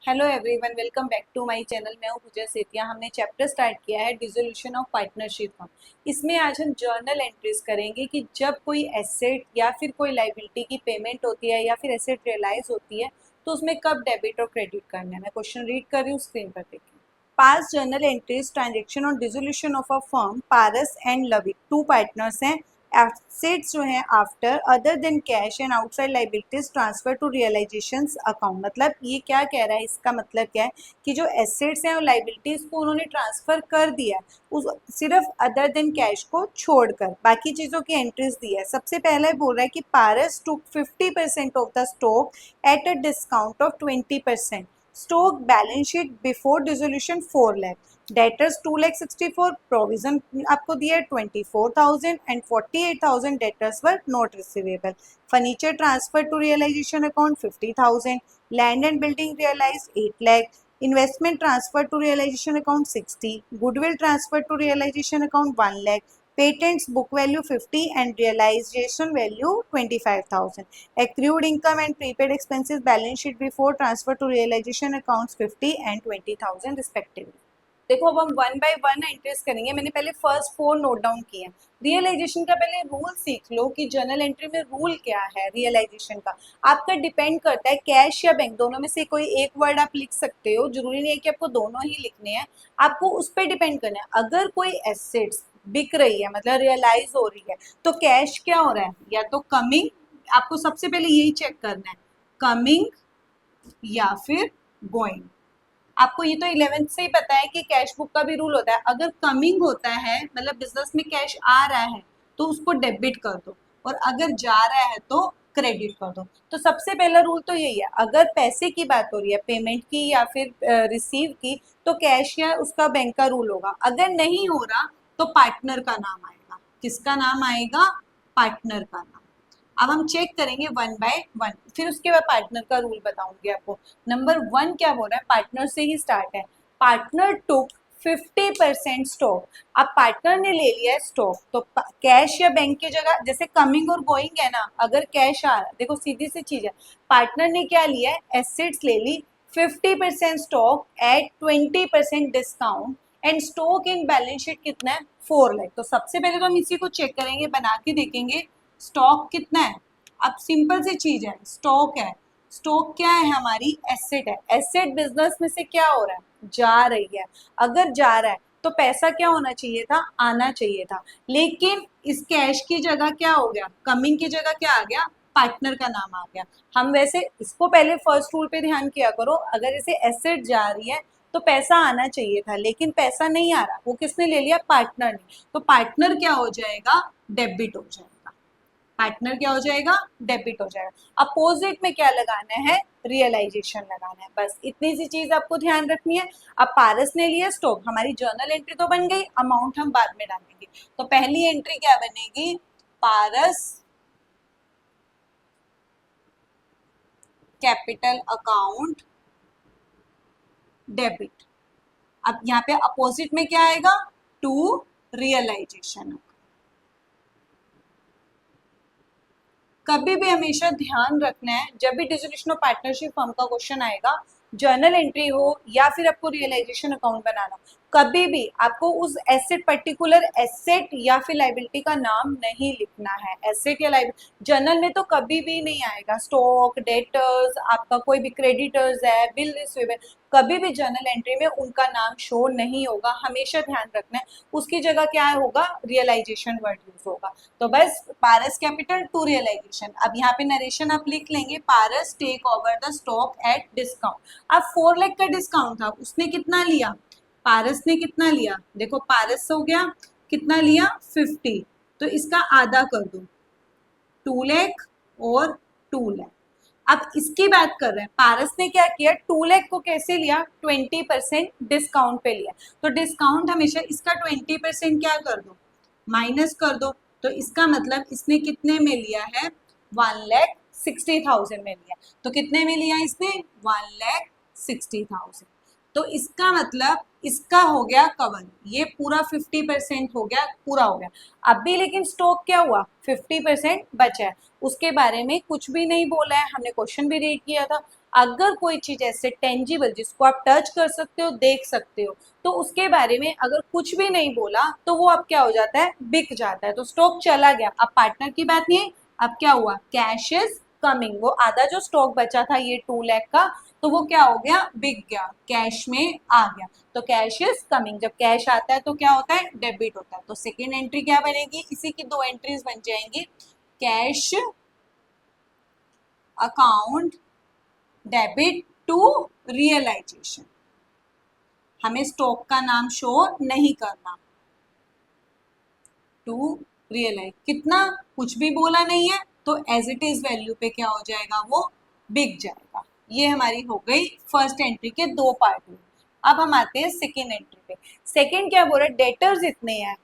Hello everyone, welcome back to my channel. मैं हूं पूजा सेतिया। हमने चैप्टर स्टार्ट किया है डिसोल्यूशन ऑफ पार्टनरशिप फॉर्म। इसमें आज हम जर्नल एंट्रीज करेंगे कि जब कोई एसेट या फिर कोई लाइबिलिटी की पेमेंट होती है या फिर एसेट रियलाइज होती है तो उसमें कब डेबिट और क्रेडिट करना है। मैं क्वेश्चन रीड कर रही हूँ, स्क्रीन पर देखिए। Pass journal entries transaction on dissolution of a firm. Paras and Lavik two partners हैं। एसेट्स जो हैं after other than cash and outside liabilities transfer to realisations account. मतलब ये क्या कह रहा है, इसका मतलब क्या है कि जो एसेट्स हैं और लाइबिलिटीज को उन्होंने ट्रांसफर कर दिया है, उस सिर्फ अदर देन कैश को छोड़कर बाकी चीज़ों की एंट्रीज दी है। सबसे पहले बोल रहा है कि Paras took 50% of the stock at a discount of 20%। Stock balance sheet before dissolution 4 lakh. Debtors 2,64,000, provision आपको दिया है 24,000 and 48,000 debtors were not receivable. Furniture transfer to realisation account 50,000। Land and building realise 8 lakh. Investment transfer to realisation account 60। Goodwill transfer to realisation account 1 lakh. Patents book value 50 and realisation value 25,000। accrued income and prepaid expenses balance sheet before transfer to realization accounts 50 and 20,000 respectively। देखो अब हम one by one entries करेंगे। मैंने पहले first 4 note down किए हैं। Realisation का पहले रूल सीख लो कि जर्नल एंट्री में रूल क्या है रियलाइजेशन का। आपका डिपेंड करता है, कैश या बैंक दोनों में से कोई एक वर्ड आप लिख सकते हो, जरूरी नहीं है कि आपको दोनों ही लिखने हैं। आपको उस पर डिपेंड करना है। अगर कोई एसेट्स बिक रही है, मतलब रियलाइज हो रही है, तो कैश क्या हो रहा है, या तो कमिंग, आपको सबसे पहले यही चेक करना है, कमिंग या फिर गोइंग। आपको ये तो 11th से ही पता है कि कैश बुक का भी रूल होता है। अगर कमिंग होता है, मतलब बिजनेस में कैश आ रहा है, तो उसको डेबिट कर दो, और अगर जा रहा है तो क्रेडिट कर दो। तो सबसे पहला रूल तो यही है। अगर पैसे की बात हो रही है, पेमेंट की या फिर रिसीव की, तो कैश या उसका बैंक का रूल होगा। अगर नहीं हो रहा तो पार्टनर का नाम आएगा। किसका नाम आएगा? पार्टनर का नाम। अब हम चेक करेंगे वन बाय वन, फिर उसके बाद पार्टनर का रूल बताऊंगी आपको। नंबर 1 क्या बोल रहा है, पार्टनर से ही स्टार्ट है। पार्टनर टुक 50% स्टॉक। अब पार्टनर ने ले लिया है स्टॉक, तो कैश या बैंक की जगह, जैसे कमिंग और गोइंग है ना, अगर कैश आ रहा है, देखो सीधी सी चीज है। पार्टनर ने क्या लिया है, एसेट्स ले ली, 50% stock at 20% discount, and stock in balance sheet कितना है, 4 लाख। तो सबसे पहले तो हम इसी को चेक करेंगे, बना के देखेंगे स्टॉक कितना है। अब सिंपल सी चीज है, स्टॉक है। स्टॉक क्या है, हमारी एसेट है। एसेट बिजनेस में से क्या हो रहा है, जा रही है। अगर जा रहा है तो पैसा क्या होना चाहिए था, आना चाहिए था। लेकिन इस कैश की जगह क्या हो गया, कमिंग की जगह क्या आ गया, पार्टनर का नाम आ गया। हम वैसे इसको पहले फर्स्ट रूल पे ध्यान किया करो। अगर इसे एसेट जा रही है तो पैसा आना चाहिए था, लेकिन पैसा नहीं आ रहा, वो किसने ले लिया, पार्टनर ने। तो पार्टनर क्या हो जाएगा, डेबिट हो जाएगा। पार्टनर क्या हो जाएगा, डेबिट हो जाएगा। अपोजिट में क्या लगाना है, रियलाइजेशन लगाना है। बस इतनी सी चीज आपको ध्यान रखनी है। अब पारस ने लिया स्टॉक, हमारी जर्नल एंट्री तो बन गई, अमाउंट हम बाद में डालेंगे। तो पहली एंट्री क्या बनेगी, पारस कैपिटल अकाउंट डेबिट। अब यहाँ पे अपोजिट में क्या आएगा, टू रियलाइजेशन। कभी भी हमेशा ध्यान रखना है, जब भी डिसोल्यूशन ऑफ पार्टनरशिप फर्म का क्वेश्चन आएगा, जर्नल एंट्री हो या फिर आपको रियलाइजेशन अकाउंट बनाना, कभी भी आपको उस एसेट, पर्टिकुलर एसेट या फिर लाइबिलिटी का नाम नहीं लिखना है। एसेट या लाइबिलिटी जर्नल में तो कभी भी नहीं आएगा। स्टॉक, डेटर्स, आपका कोई भी क्रेडिटर्स है, बिल रिसीवेबल, कभी भी जर्नल एंट्री में उनका नाम शो नहीं होगा। हमेशा ध्यान रखना है, उसकी जगह क्या होगा, रियलाइजेशन वर्ड यूज होगा। तो बस पारस कैपिटल टू रियलाइजेशन। अब यहाँ पे नरेशन आप लिख लेंगे, Paras take over the stock at discount. अब 4 लाख का डिस्काउंट था, उसने कितना लिया, पारस ने कितना लिया, देखो पारस हो गया, कितना लिया, 50। तो इसका आधा कर दो, 2 लाख और 2 लाख। अब इसकी बात कर रहे हैं, पारस ने क्या किया, 2 लाख को कैसे लिया, 20% डिस्काउंट पे लिया। तो डिस्काउंट हमेशा, इसका 20% क्या कर दो, माइनस कर दो। तो इसका मतलब इसने कितने में लिया है, 1,60,000 में लिया। तो कितने में लिया इसने, 1,60,000। तो इसका मतलब इसका हो गया कवर, ये पूरा 50% हो गया, पूरा हो गया। अब भी लेकिन स्टॉक क्या हुआ, 50% बचा है, उसके बारे में कुछ भी नहीं बोला है। हमने क्वेश्चन भी रीड किया था। अगर कोई चीज ऐसे टेंजिबल जिसको आप टच कर सकते हो, देख सकते हो, तो उसके बारे में अगर कुछ भी नहीं बोला तो वो अब क्या हो जाता है, बिक जाता है। तो स्टॉक चला गया। अब पार्टनर की बात नहीं है, अब क्या हुआ, कैश इज कमिंग। वो आधा जो स्टॉक बचा था ये 2 लाख का, तो वो क्या हो गया, बिक गया, कैश में आ गया। तो कैश इज कमिंग, जब कैश आता है तो क्या होता है, डेबिट होता है। तो सेकेंड एंट्री क्या बनेगी, इसी की 2 एंट्रीज बन जाएंगी, cash account debit to realisation. हमें स्टॉक का नाम शो नहीं करना, टू रियलाइज। कितना, कुछ भी बोला नहीं है, तो एज इट इज वैल्यू पे क्या हो जाएगा, वो बिक जाएगा। ये हमारी हो गई फर्स्ट एंट्री के 2 पार्ट में। अब हम आते हैं सेकेंड एंट्री पे। सेकेंड क्या बोल रहे, डेटर्स इतने हैं,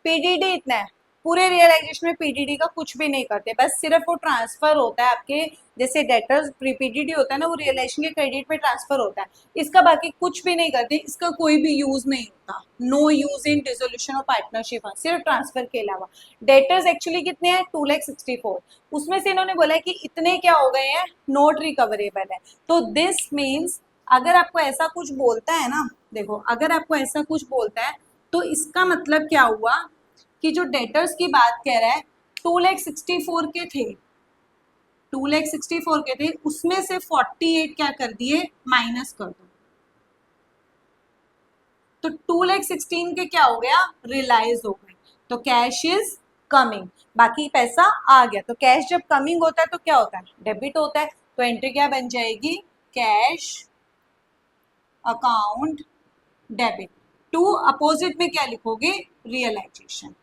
पीडीडी इतना है। पूरे रियलाइजेशन में पीडीडी का कुछ भी नहीं करते, बस सिर्फ वो ट्रांसफर होता है आपके, जैसे डेटर्स पीडीडी होता है ना, वो रियलाइजेशन के क्रेडिट में ट्रांसफर होता है। इसका बाकी कुछ भी नहीं करते, इसका कोई भी यूज नहीं होता। No use in dissolution of partnership, सिर्फ ट्रांसफर के अलावा। डेटर्स एक्चुअली कितने हैं, 2,64,000। उसमें से इन्होंने बोला है कि इतने क्या हो गए हैं, नॉट रिकवरेबल है। तो दिस मीन्स अगर आपको ऐसा कुछ बोलता है ना, देखो अगर आपको ऐसा कुछ बोलता है तो इसका मतलब क्या हुआ कि जो डेटर्स की बात कह रहा है, 2,64,000 के थे, 2,64,000 के थे, उसमें से 48 क्या कर दिए, माइनस कर दो, तो 2,16,000 के क्या हो गया, रियलाइज हो गए। तो कैश इज कमिंग, बाकी पैसा आ गया। तो कैश जब कमिंग होता है तो क्या होता है, डेबिट होता है। तो एंट्री क्या बन जाएगी, cash account debit to, opposite में क्या लिखोगे, रियलाइजेशन।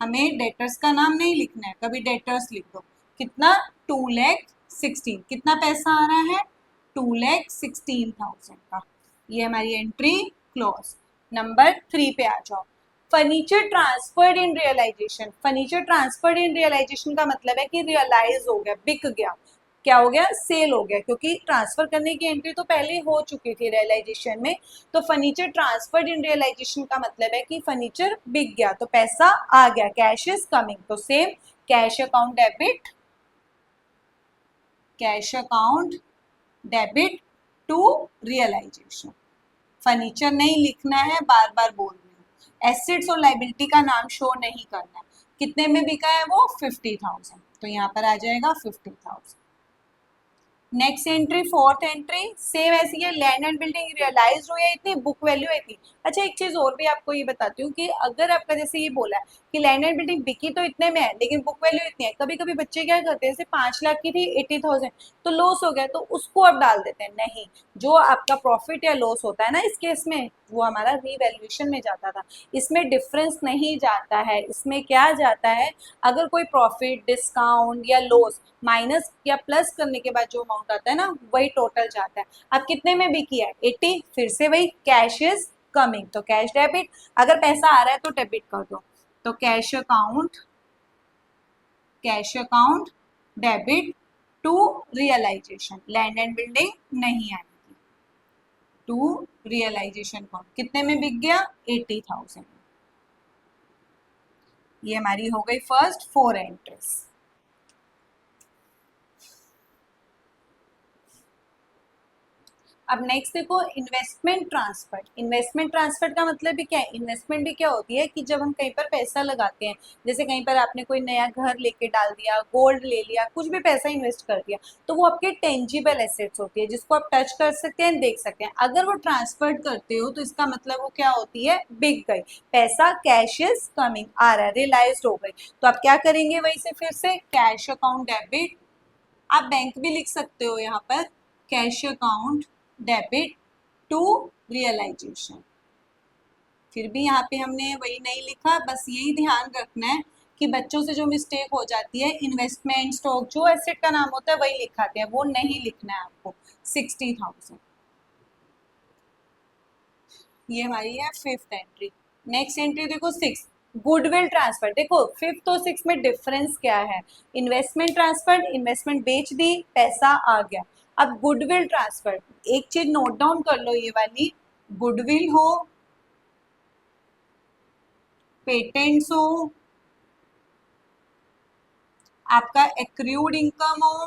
हमें डेटर्स का नाम नहीं लिखना है, कभी डेटर्स लिख दो। कितना, 2,16,000, कितना पैसा आ रहा है, 2,16,000 का। ये हमारी एंट्री क्लोज। नंबर 3 पे आ जाओ, furniture transferred in realisation. Furniture transferred in realisation का मतलब है कि रियलाइज हो गया, बिक गया, क्या हो गया, सेल हो गया, क्योंकि ट्रांसफर करने की एंट्री तो पहले हो चुकी थी रियलाइजेशन में। तो फर्नीचर ट्रांसफर्ड इन रियलाइजेशन का मतलब है कि फर्नीचर बिक गया, तो पैसा आ गया, कैश इज कमिंग। तो same, cash account debit, cash account debit to realisation. Furniture नहीं लिखना है, बार बार बोल रही हूँ। एसेट्स और लाइबिलिटी का नाम शो नहीं करना है। कितने में बिका है वो, 50,000, तो यहाँ पर आ जाएगा 50,000। Next entry, fourth entry same ऐसी है, लैंड एंड बिल्डिंग रियलाइज हुई है इतनी, बुक वैल्यू है इतनी। अच्छा एक चीज और भी आपको ये बताती हूँ कि अगर आपका जैसे ये बोला है कि लैंड एंड बिल्डिंग बिकी तो इतने में है लेकिन बुक वैल्यू इतनी है, कभी कभी बच्चे क्या करते हैं, जैसे 5 लाख की थी, 80,000, तो लॉस हो गया, तो उसको आप डाल देते हैं। नहीं, जो आपका प्रॉफिट या लॉस होता है ना इस केस में, वो हमारा रीवैल्यूएशन में जाता था। इसमें डिफरेंस नहीं जाता है, इसमें क्या जाता है, अगर कोई प्रॉफिट, डिस्काउंट या लॉस माइनस या प्लस करने के बाद जो अमाउंट आता है ना, वही टोटल जाता है। अब कितने में भी किया है, 80, फिर से वही, कैश इज कमिंग, तो कैश डेबिट। अगर पैसा आ रहा है तो डेबिट कर दो, तो cash account debit to realisation. Land and building नहीं आएगी, टू रियलाइजेशन कौन, कितने में बिक गया, 80,000। ये हमारी हो गई फर्स्ट 4 एंट्रीज। अब नेक्स्ट देखो, इन्वेस्टमेंट ट्रांसफर। इन्वेस्टमेंट ट्रांसफर का मतलब भी क्या है, इन्वेस्टमेंट भी क्या होती है कि जब हम कहीं पर पैसा लगाते हैं, जैसे कहीं पर आपने कोई नया घर लेके डाल दिया, गोल्ड ले लिया, कुछ भी पैसा इन्वेस्ट कर दिया, तो वो आपके टेंजिबल एसेट्स होती है जिसको आप टच कर सकते हैं, देख सकते हैं। अगर वो ट्रांसफर करते हो तो इसका मतलब वो क्या होती है, बिक गई, पैसा कैश इज कमिंग आ रहा है, रियलाइज हो गई। तो आप क्या करेंगे, वही से फिर से कैश अकाउंट डेबिट, आप बैंक भी लिख सकते हो यहाँ पर, cash account debit to realisation. फिर भी यहाँ पे हमने वही नहीं लिखा, बस यही ध्यान रखना है कि बच्चों से जो मिस्टेक हो जाती है, इन्वेस्टमेंट स्टॉक जो एसेट का नाम होता है वही लिखाते हैं, वो नहीं लिखना है आपको। 60,000, ये हमारी है फिफ्थ एंट्री। नेक्स्ट एंट्री देखो 6, गुडविल ट्रांसफर। देखो फिफ्थ और सिक्स में डिफरेंस क्या है, इन्वेस्टमेंट ट्रांसफर, इन्वेस्टमेंट बेच दी, पैसा आ गया। अब गुडविल ट्रांसफर, एक चीज नोट डाउन कर लो, ये वाली, गुडविल हो, पेटेंट्स हो, आपका एक्रूड इनकम हो,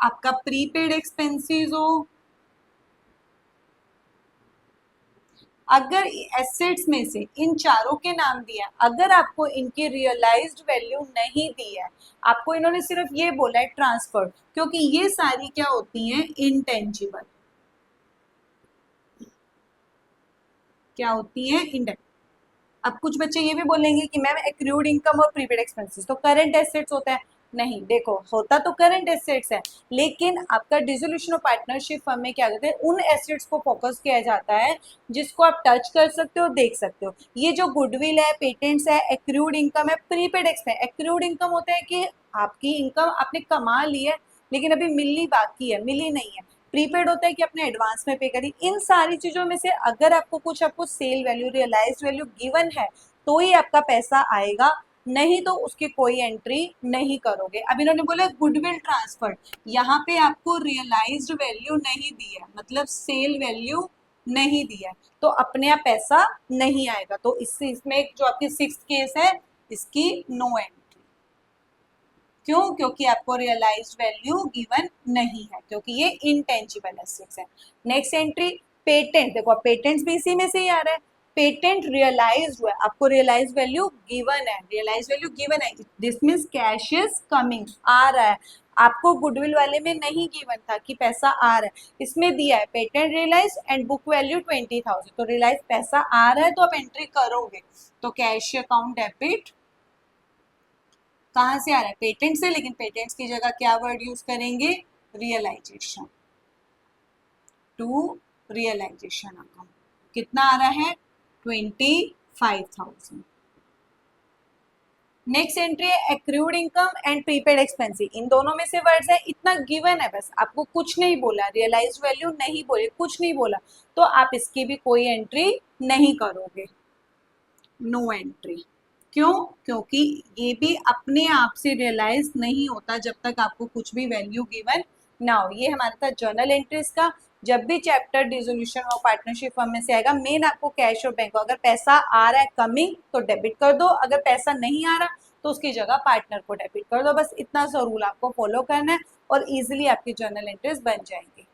आपका प्रीपेड एक्सपेंसेस हो, अगर एसेट्स में से इन चारों के नाम दिया, अगर आपको इनकी रियलाइज्ड वैल्यू नहीं दी है, आपको इन्होंने सिर्फ ये बोला है ट्रांसफर, क्योंकि ये सारी क्या होती हैं, इनटेंजिबल, क्या होती है, इंडेक्स। अब कुछ बच्चे ये भी बोलेंगे कि मैम एक्रूड इनकम और प्रीपेड एक्सपेंसेस तो करंट एसेट्स होता है। नहीं, देखो होता तो करंट एसेट्स है, लेकिन आपका डिसोल्यूशन ऑफ पार्टनरशिप फर्म में क्या कहते हैं, उन एसेट्स को फोकस किया जाता है जिसको आप टच कर सकते हो, देख सकते हो। ये जो गुडविल है, पेटेंट्स है, एक्रूड इनकम है, प्रीपेड एक्सपेंस। एक्रूड इनकम होता है कि आपकी इनकम आपने कमा ली है लेकिन अभी मिलनी बाकी है, मिली नहीं है। प्रीपेड होता है कि अपने एडवांस में पे करी। इन सारी चीजों में से अगर आपको कुछ, आपको sale value, realised value given है तो ही आपका पैसा आएगा, नहीं तो उसकी कोई एंट्री नहीं करोगे। अब इन्होंने बोला गुडविल ट्रांसफर, यहाँ पे आपको रियलाइज्ड वैल्यू नहीं दी है, मतलब सेल वैल्यू नहीं दी है, तो अपने आप पैसा नहीं आएगा। तो इसमें जो आपकी 6th केस है, इसकी नो एंट्री। क्यों? क्योंकि आपको रियलाइज्ड वैल्यू गिवन नहीं है, क्योंकि ये इनटेंजिबल एसेट्स है। नेक्स्ट एंट्री पेटेंट, देखो पेटेंट्स भी इसी में से ही आ रहा है। पेटेंट रियलाइज्ड हुआ, आपको रियलाइज्ड वैल्यू गिवन है, रियलाइज्ड वैल्यू गिवन है, this means cash is coming, आ रहा है। आपको गुडविल वाले में नहीं गिवन था कि पैसा आ रहा है, इसमें दिया है patent realise and book value 20,000, तो रियलाइज पैसा आ रहा है तो आप एंट्री करोगे। तो कैश अकाउंट डेबिट कहाँ से आ रहा है, पेटेंट से, लेकिन पेटेंट्स की जगह क्या वर्ड यूज करेंगे, रियलाइजेशन, टू रियलाइजेशन अकाउंट। कितना आ रहा है, 25,000। नेक्स्ट एंट्री है accrued income and prepaid expensive, इन दोनों में से वर्ड्स है, इतना गिवन है, बस आपको कुछ नहीं बोला, रियलाइज वैल्यू नहीं बोली, कुछ नहीं बोला, तो आप इसकी भी कोई एंट्री नहीं करोगे, नो एंट्री। क्यों? क्योंकि ये भी अपने आप से रियलाइज नहीं होता जब तक आपको कुछ भी वैल्यू गिवन ना हो। ये हमारा था जर्नल एंट्रीज का। जब भी चैप्टर डिसोल्यूशन और पार्टनरशिप फर्म में से आएगा, मेन आपको कैश और बैंक, अगर पैसा आ रहा है कमिंग तो डेबिट कर दो, अगर पैसा नहीं आ रहा तो उसकी जगह पार्टनर को डेबिट कर दो। बस इतना सा रूल आपको फॉलो करना है और इजिली आपकी जर्नल एंट्रीज बन जाएंगी।